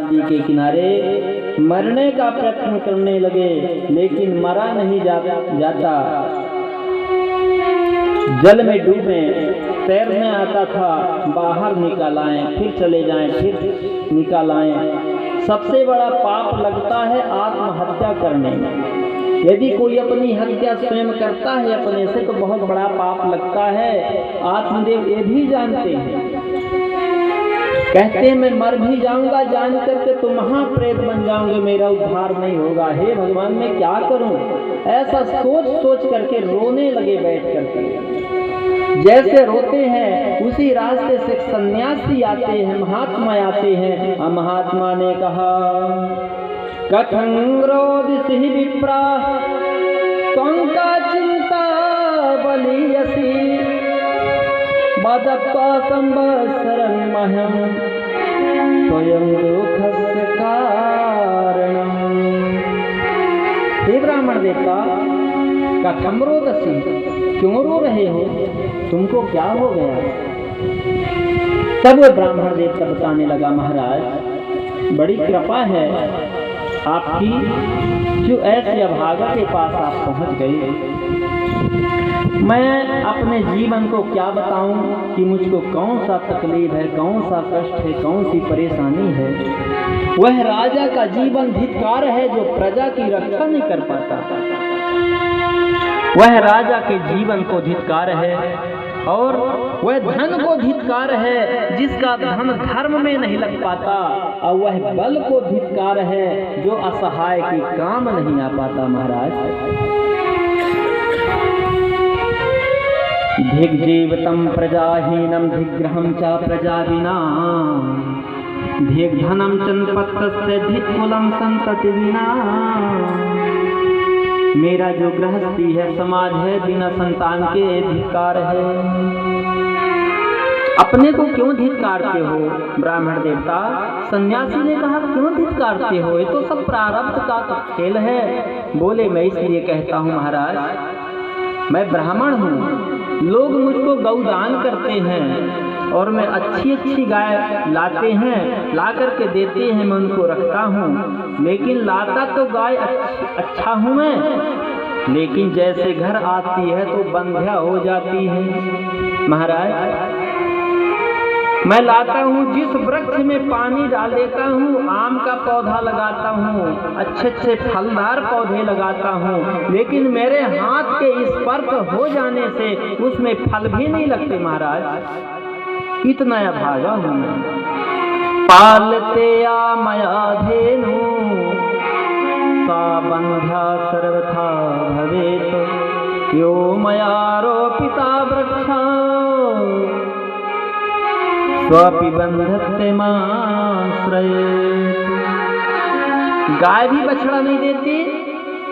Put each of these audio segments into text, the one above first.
नदी के किनारे मरने का प्रयत्न करने लगे, लेकिन मरा नहीं जाता। जल में डूबे, तैरने आता था, बाहर निकल आए, फिर चले जाएं, फिर निकल आए। सबसे बड़ा पाप लगता है आत्महत्या करने में। यदि कोई अपनी हत्या स्वयं करता है अपने से तो बहुत बड़ा पाप लगता है। आत्मदेव ये भी जानते हैं, कहते हैं मैं मर भी जाऊंगा जान करके तो महाप्रेत बन जाऊंगे, मेरा उद्धार नहीं होगा। हे भगवान मैं क्या करूं? ऐसा सोच सोच करके रोने लगे बैठ करके। जैसे रोते हैं उसी रास्ते से एक सन्यासी आते हैं, महात्मा आते हैं। महात्मा ने कहा कथं रोदिसि विप्रा त्वंका चिंता बलियसी बदत्वा संवत्सरं मह्यं स्वयं दुःखस्य कारणम्। हे ब्राह्मण देवता, कथं रोदसी, क्यों रो रहे हो? तुमको क्या हो गया? तब वो ब्राह्मण देवता बताने लगा महाराज बड़ी कृपा है आपकी, जो ऐसे अभागा के पास आप पहुंच गए। मैं अपने जीवन को क्या बताऊं कि मुझको कौन सा तकलीफ है, कौन सा कष्ट है, कौन सी परेशानी है। वह राजा का जीवन धिक्कार है जो प्रजा की रक्षा नहीं कर पाता। वह राजा के जीवन को धिक्कार है और वह धन को धिक्कार है जिसका धन धर्म में नहीं लग पाता, और वह बल को धिक्कार है जो असहाय की काम नहीं आ पाता। महाराज धिग्जीवितं प्रजाहीनं धिग्रहं च प्रजाविना धिग्धनं चन्पत्तस्य धिक्कुलं संतति विना। मेरा जो गृहस्थी है, समाज है, बिना संतान के धिक्कार है। अपने को क्यों धिक्कारते हो ब्राह्मण देवता? सन्यासी ने कहा क्यों धिक्कारते हो, ये तो सब प्रारब्ध का खेल है। बोले मैं इसलिए कहता हूँ महाराज, मैं ब्राह्मण हूँ, लोग मुझको गौदान करते हैं और मैं अच्छी अच्छी गाय लाते हैं, ला करके देते हैं, मैं उनको रखता हूँ। लेकिन लाता तो गाय अच्छा हूँ मैं, लेकिन जैसे घर आती है तो बंध्या हो जाती है। महाराज मैं लाता हूँ, जिस वृक्ष में पानी डाल देता हूँ, आम का पौधा लगाता हूँ, अच्छे अच्छे फलदार पौधे लगाता हूँ, लेकिन मेरे हाथ के स्पर्श हो जाने से उसमें फल भी नहीं लगते। महाराज इतना अभागा हूँ मैं। पालते या मया धेनु सा बंध्या सर्वथा भवेत यो मया रोपिता वृक्षा स्वपि बंधते माश्रयेत्। गाय भी बछड़ा नहीं देती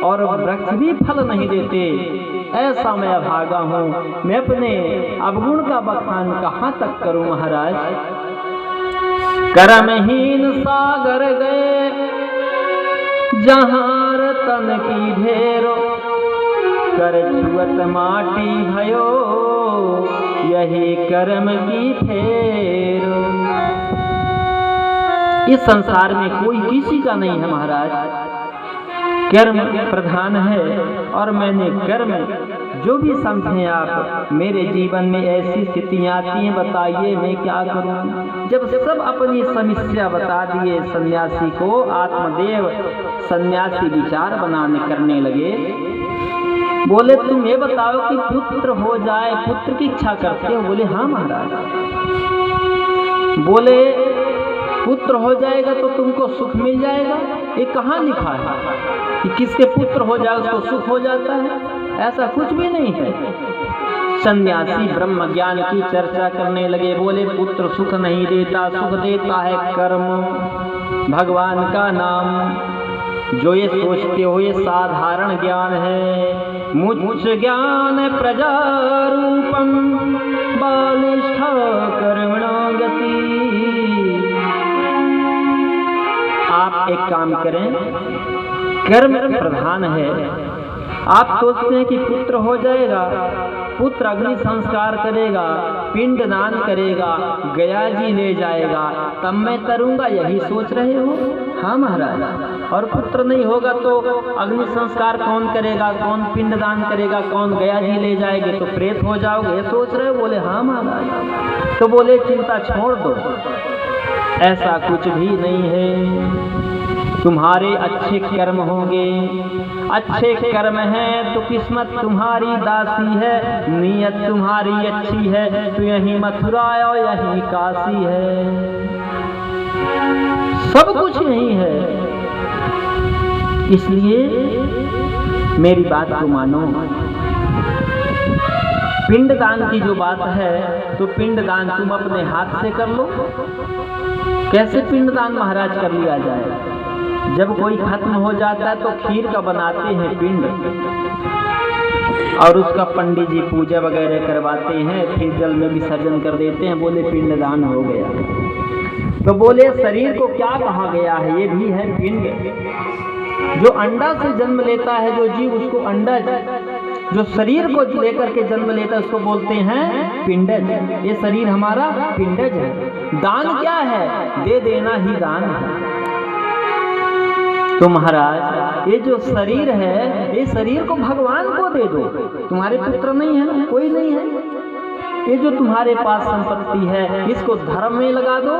और वृक्ष भी फल नहीं देते, ऐसा मैं अभागा हूँ। मैं अपने अवगुण का बखान कहाँ तक करूँ महाराज? कर्महीन सागर गए जहाँ रतन की ढेरो कर छुअत माटी भयो यही कर्म की फेर। इस संसार में कोई किसी का नहीं है महाराज, कर्म प्रधान है। और मैंने कर्म जो भी समझे आप, मेरे जीवन में ऐसी स्थितियां आती हैं, बताइए मैं क्या करूं? जब सब अपनी समस्या बता दिए सन्यासी को, आत्मदेव सन्यासी विचार बनाने करने लगे। बोले तुम ये बताओ कि पुत्र हो जाए, पुत्र की इच्छा करते हो? बोले हाँ महाराज। बोले पुत्र हो जाएगा तो तुमको सुख मिल जाएगा? ये कहाँ लिखा है कि किसके पुत्र हो जाए उसको सुख हो जाता है? ऐसा कुछ भी नहीं है। सन्यासी ब्रह्म ज्ञान की चर्चा करने लगे। बोले पुत्र सुख नहीं देता, सुख देता है कर्म, भगवान का नाम। जो ये सोचते हो ये साधारण ज्ञान है। मुच्च ज्ञान प्रजा रूपम बालिष्ठा कर्मणा गति। आप एक काम करें, कर्म प्रधान है। आप सोचते हैं कि पुत्र हो जाएगा पुत्र अग्नि संस्कार करेगा, पिंड दान करेगा, गया जी ले जाएगा, तब मैं करूँगा, यही सोच रहे हो? हाँ महाराज। और पुत्र नहीं होगा तो अग्नि संस्कार कौन करेगा, कौन पिंड दान करेगा, कौन गया जी ले जाएंगे, तो प्रेत हो जाओगे, सोच रहे हो? बोले हाँ महाराज। तो बोले चिंता छोड़ दो, ऐसा कुछ भी नहीं है, तुम्हारे अच्छे कर्म होंगे, अच्छे कर्म हैं तो किस्मत तुम्हारी दासी है, नीयत तुम्हारी अच्छी है तो यही मथुरा और यही काशी है, सब कुछ यही है। इसलिए मेरी बात को मानो। पिंडदान की जो बात है तो पिंडदान तुम अपने हाथ से कर लो। कैसे पिंडदान महाराज कर लिया जाए? जब कोई खत्म हो जाता है तो खीर का बनाते हैं पिंड, और उसका पंडित जी पूजा वगैरह करवाते हैं, फिर जल में विसर्जन कर देते हैं, बोले पिंडदान हो गया। तो बोले शरीर को क्या कहा गया है? ये भी है पिंड। जो अंडा से जन्म लेता है जो जीव, उसको अंडज, जो शरीर को लेकर के जन्म लेता है उसको बोलते हैं पिंडज। ये शरीर हमारा पिंडज है। दान क्या है? दे देना ही दान है। तो महाराज ये जो शरीर है, ये शरीर को भगवान को दे दो। तुम्हारे पुत्र नहीं है ना, कोई नहीं है, ये जो तुम्हारे पास संपत्ति है इसको धर्म में लगा दो,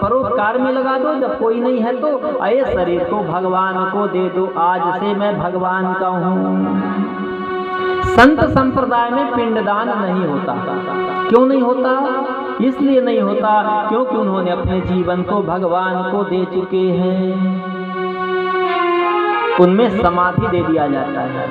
परोपकार में लगा दो। जब कोई नहीं है तो ये शरीर को भगवान को दे दो, आज से मैं भगवान का हूँ। संत संप्रदाय में पिंडदान नहीं होता। क्यों नहीं होता? इसलिए नहीं होता क्योंकि उन्होंने अपने जीवन को भगवान को दे चुके हैं। उनमें समाधि दे दिया जाता है,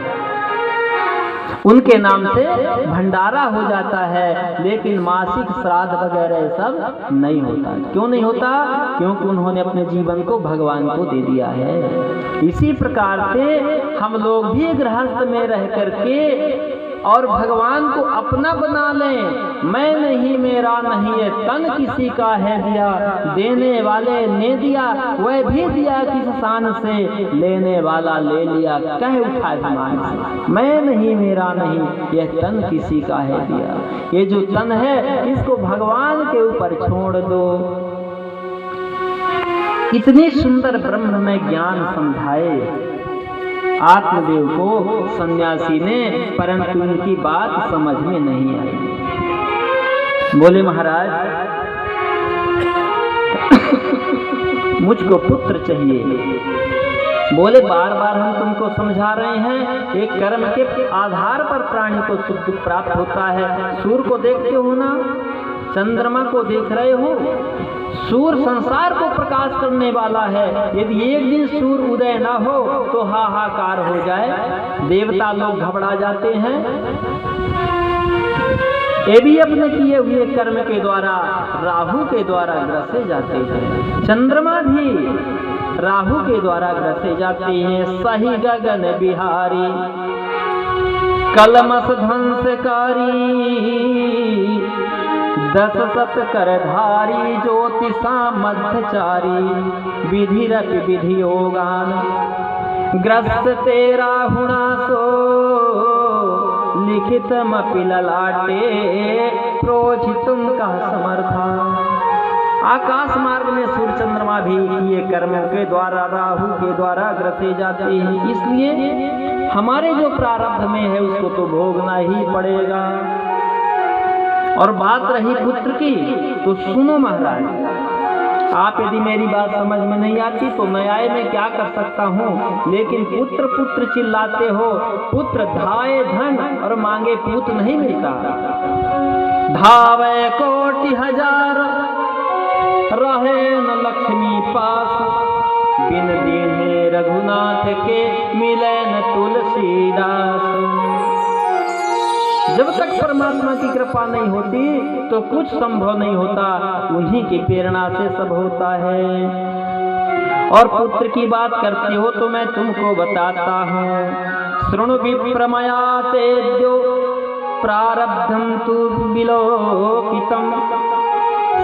उनके नाम से भंडारा हो जाता है, लेकिन मासिक श्राद्ध वगैरह सब नहीं होता। क्यों नहीं होता? क्योंकि उन्होंने अपने जीवन को भगवान को दे दिया है। इसी प्रकार से हम लोग भी गृहस्थ में रह करके और भगवान को अपना बना लें। मैं नहीं, मेरा नहीं, ये तन किसी का है दिया, देने वाले ने दिया, वह भी दिया किस शान से, लेने वाला ले लिया कह उठा ईमान से। मैं नहीं, मेरा नहीं, यह तन किसी का है दिया। ये जो तन है इसको भगवान के ऊपर छोड़ दो। इतनी सुंदर ब्रह्म में ज्ञान समझाए आत्मदेव को सन्यासी ने, परंतु उनकी बात समझ में नहीं आई। बोले महाराज मुझको पुत्र चाहिए। बोले बार बार हम तुमको समझा रहे हैं, एक कर्म के आधार पर प्राणी को सुख दुख प्राप्त होता है। सूर्य को देखते हो ना, चंद्रमा को देख रहे हो, सूर्य संसार को प्रकाश करने वाला है। यदि एक दिन सूर्य उदय न हो तो हाहाकार हो जाए, देवता लोग घबरा जाते हैं। ये भी अपने किए हुए कर्म के द्वारा, राहु के द्वारा ग्रसे जाते हैं। चंद्रमा भी राहु के द्वारा ग्रसे जाते हैं। सही गगन बिहारी कलमस ध्वंसकारी, 10 सत करधारी, ज्योतिषा मध्यचारी, विधि रख विधि योगान, ग्रस्त तेरा हुणा सो, लिखित मपि ललाटे, प्रोचितुम का समर्था। आकाश मार्ग में सूर्य चंद्रमा भी किए कर्मों के द्वारा, राहु के द्वारा ग्रसे जाते हैं। इसलिए हमारे जो प्रारब्ध में है उसको तो भोगना ही पड़ेगा। और बात रही पुत्र की, तो सुनो महाराज, आप यदि मेरी बात समझ में नहीं आती तो न्याय में क्या कर सकता हूँ, लेकिन पुत्र पुत्र चिल्लाते हो। पुत्र धाये धन और मांगे पूत नहीं मिलता। धावे कोटि हजार रहे न लक्ष्मी पास, बिन दीने रघुनाथ के मिले न तुलसीदास। जब तक परमात्मा की कृपा नहीं होती तो कुछ संभव नहीं होता, उन्हीं की प्रेरणा से सब होता है। और पुत्र की बात करते हो तो मैं तुमको बताता हूँ। शृणु विप्रमया तेजो प्रारब्धम तु विलोकितम,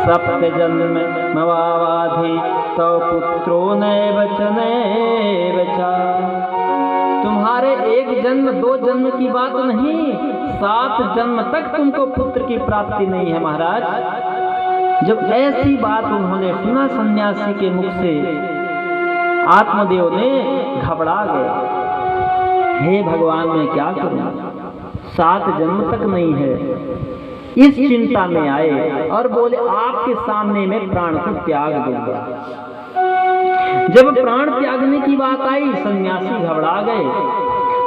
सप्त जन्म मवावाधि तो पुत्रो नैव च नैव च। तुम्हारे एक जन्म दो जन्म की बात नहीं, 7 जन्म तक तुमको पुत्र की प्राप्ति नहीं है महाराज। जब ऐसी बात उन्होंने सुना सन्यासी के मुख से, आत्मदेव ने घबरा गए। हे भगवान, मैं क्या करूं, 7 जन्म तक नहीं है। इस चिंता में आए और बोले आपके सामने मैं प्राण को त्याग दूंगा। जब प्राण त्यागने की बात आई, सन्यासी घबरा गए,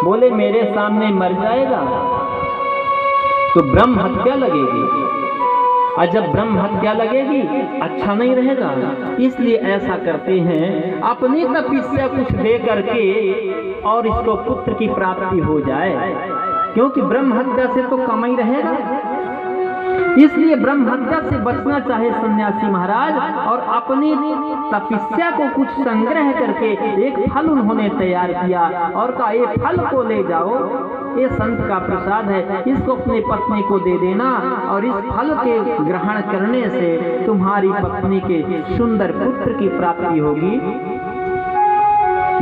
बोले मेरे सामने मर जाएगा तो ब्रह्म हत्या लगेगी, और जब ब्रह्म हत्या लगेगी अच्छा नहीं रहेगा। इसलिए ऐसा करते हैं, अपनी तपस्या कुछ दे करके और इसको पुत्र की प्राप्ति हो जाए, क्योंकि ब्रह्म हत्या से तो कम ही रहेगा। इसलिए ब्रह्म हत्या से बचना चाहे सन्यासी महाराज, और अपनी तपस्या को कुछ संग्रह करके एक फल उन्होंने तैयार किया और कहा ये फल को ले जाओ, ये संत का प्रसाद है, इसको अपनी पत्नी को दे देना, और इस फल के ग्रहण करने से तुम्हारी पत्नी के सुंदर पुत्र की प्राप्ति होगी।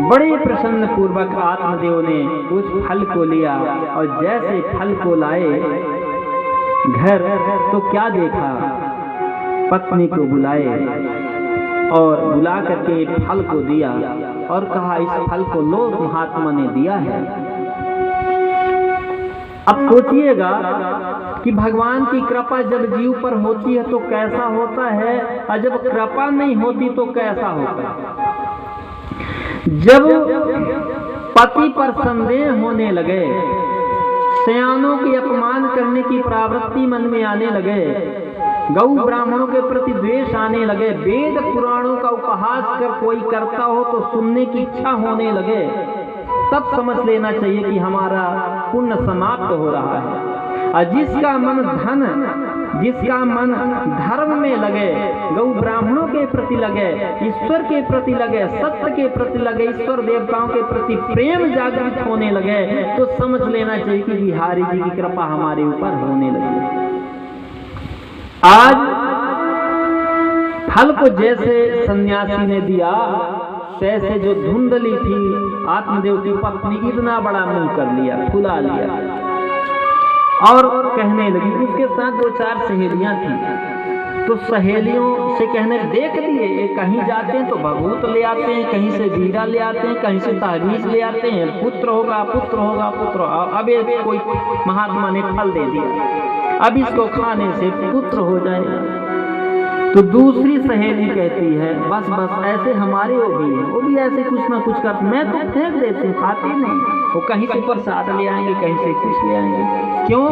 बड़े प्रसन्न पूर्वक आत्मदेव ने उस फल को लिया, और जैसे फल को लाए घर तो क्या देखा, पत्नी को बुलाए और बुला करके फल को दिया और कहा इस फल को लो, महात्मा ने दिया है। अब सोचिएगा कि भगवान की कृपा जब जीव पर होती है तो कैसा होता है, और जब कृपा नहीं होती तो कैसा होता है। जब पति पर संदेह होने लगे, सयानों के अपमान करने की प्रवृत्ति मन में आने लगे, गौ ब्राह्मणों के प्रति द्वेष आने लगे, वेद पुराणों का उपहास कर कोई करता हो तो सुनने की इच्छा होने लगे, तब समझ लेना चाहिए कि हमारा पुण्य समाप्त हो रहा है। और जिसका मन धन, जिसका मन धर्म में लगे, गौ ब्राह्मणों के प्रति लगे, ईश्वर के प्रति लगे, सत्य के प्रति लगे, ईश्वर देवताओं के प्रति प्रेम जागृत होने लगे, तो समझ लेना चाहिए कि बिहारी जी की कृपा हमारे ऊपर होने लगी। आज फल को जैसे सन्यासी ने दिया, तैसे जो धुंधली थी आत्मदेव की पत्नी इतना बड़ा मुंह कर लिया, फुला लिया, और कहने लगी। उसके साथ 2-4 सहेलियां थी, तो सहेलियों से कहने देख लिए, ये कहीं जाते हैं तो भभूत ले आते हैं, कहीं से जीरा ले आते हैं, कहीं से ताबीज ले आते हैं, पुत्र होगा पुत्र होगा पुत्र। अब ये कोई महात्मा ने फल दे दिया, अब इसको खाने से पुत्र हो जाएगा। तो दूसरी सहेली कहती है बस बस ऐसे हमारे वो भी ऐसे कुछ ना कुछ करते, मैं तो फेंक देते हैं, खाते नहीं, वो कहीं से प्रसाद ले आएंगे, कहीं से कुछ ले आएंगे। क्यों?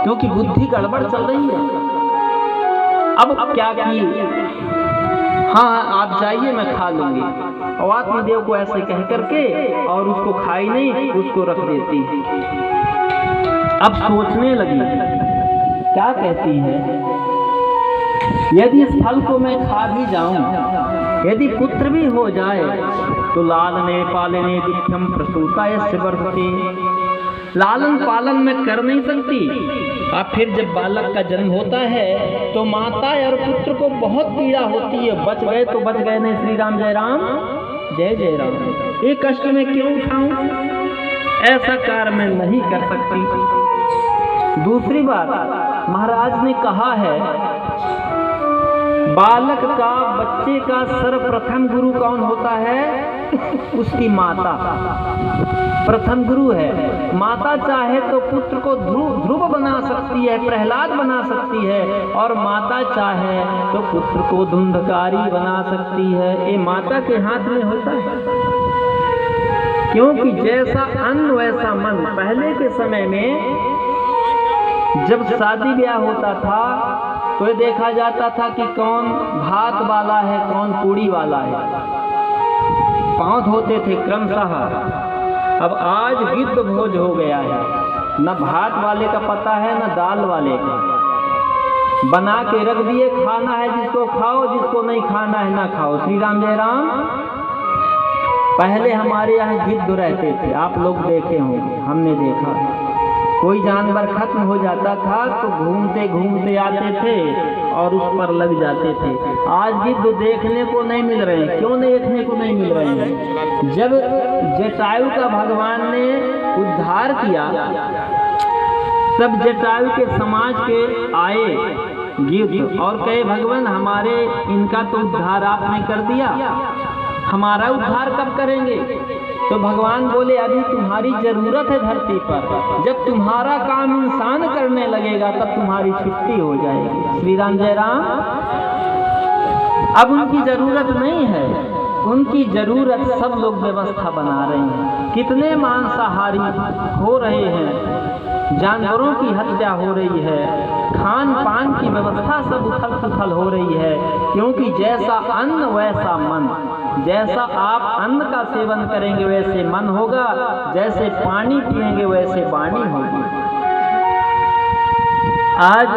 क्योंकि बुद्धि गड़बड़ चल रही है। अब क्या की, हाँ आप जाइए मैं खा लूंगी, और आत्मदेव को ऐसे कह करके और उसको खाई नहीं, उसको रख देती। अब सोचने लगी, क्या कहती है, यदि इस फल को मैं खा भी जाऊं, यदि पुत्र भी हो जाए तो लालने पालने दुखम प्रसूता यस्य वर्धते, लालन पालन में कर नहीं सकती। और फिर जब बालक का जन्म होता है तो माता और पुत्र को बहुत पीड़ा होती है, बच गए तो बच गए नहीं, श्री राम जय राम जय जय राम, ये कष्ट में क्यों उठाऊं, ऐसा कार्य मैं नहीं कर सकती। दूसरी बात, महाराज ने कहा है बालक का, बच्चे का सर्वप्रथम गुरु कौन होता है? उसकी माता प्रथम गुरु है। माता चाहे तो पुत्र को ध्रुव बना सकती है, प्रहलाद बना सकती है, और माता चाहे तो पुत्र को धुंधकारी बना सकती है। ये माता के हाथ में होता है, क्योंकि जैसा अन्न वैसा मन। पहले के समय में जब शादी ब्याह होता था तो ये देखा जाता था कि कौन भात वाला है, कौन पूड़ी वाला है, पांव धोते थे क्रमशः। अब आज गिद्ध भोज हो गया है, न भात वाले का पता है न दाल वाले का, बना के रख दिए, खाना है जिसको खाओ, जिसको नहीं खाना है ना खाओ। श्री राम जय राम। पहले हमारे यहाँ गिद्ध रहते थे, आप लोग देखे होंगे, हमने देखा। कोई जानवर खत्म हो जाता था तो घूमते घूमते आते थे और उस पर लग जाते थे। आज भी तो देखने को नहीं मिल रहे हैं। क्यों देखने को नहीं मिल रहे हैं? जब जटायु का भगवान ने उद्धार किया तब जटायु के समाज के आए गिद्ध और कहे भगवान हमारे इनका तो उद्धार आपने कर दिया, हमारा उद्धार कब करेंगे? तो भगवान बोले अभी तुम्हारी जरूरत है धरती पर, जब तुम्हारा काम इंसान करने लगेगा तब तुम्हारी छुट्टी हो जाएगी। श्री राम जय राम। अब उनकी जरूरत नहीं है, उनकी जरूरत सब लोग व्यवस्था बना रहे हैं। कितने मांसाहारी हो रहे हैं, जानवरों की हत्या हो रही है, खान पान की व्यवस्था सब उथल पुथल हो रही है, क्योंकि जैसा अन्न वैसा मन। जैसा आप अन्न का सेवन करेंगे वैसे मन होगा, जैसे पानी पिएंगे वैसे वाणी होगी। आज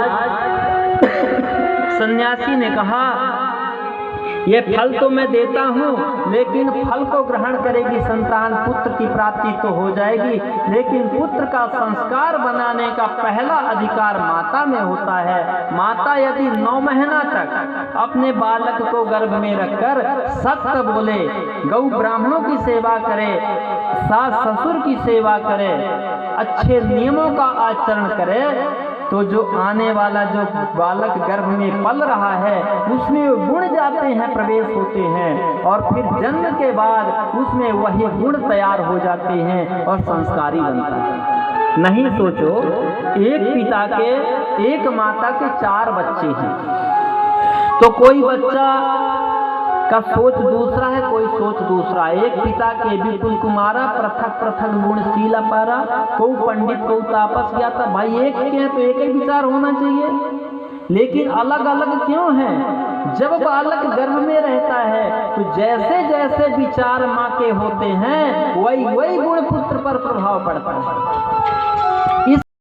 सन्यासी ने कहा ये फल तो मैं देता हूँ, लेकिन फल को ग्रहण करेगी संतान, पुत्र की प्राप्ति तो हो जाएगी, लेकिन पुत्र का संस्कार बनाने का पहला अधिकार माता में होता है। माता यदि 9 महीना तक अपने बालक को गर्भ में रखकर सत्य बोले, गौ ब्राह्मणों की सेवा करे, सास ससुर की सेवा करे, अच्छे नियमों का आचरण करे, तो जो आने वाला जो बालक गर्भ में पल रहा है उसमें गुण जाते हैं, प्रवेश होते हैं, और फिर जन्म के बाद उसमें वही गुण तैयार हो जाते हैं और संस्कारी बनता है। नहीं सोचो, एक पिता के एक माता के 4 बच्चे हैं, तो कोई बच्चा का सोच दूसरा है, कोई सोच दूसरा। एक पिता के बिल्कुल कुमारा पृथक पृथक गुणशील पारा, को पंडित को तापस किया था। भाई एक के हैं तो एक ही विचार होना चाहिए, लेकिन अलग अलग क्यों हैं? जब बालक गर्भ में रहता है तो जैसे जैसे विचार माँ के होते हैं वही वही गुण पुत्र पर प्रभाव पड़ता है।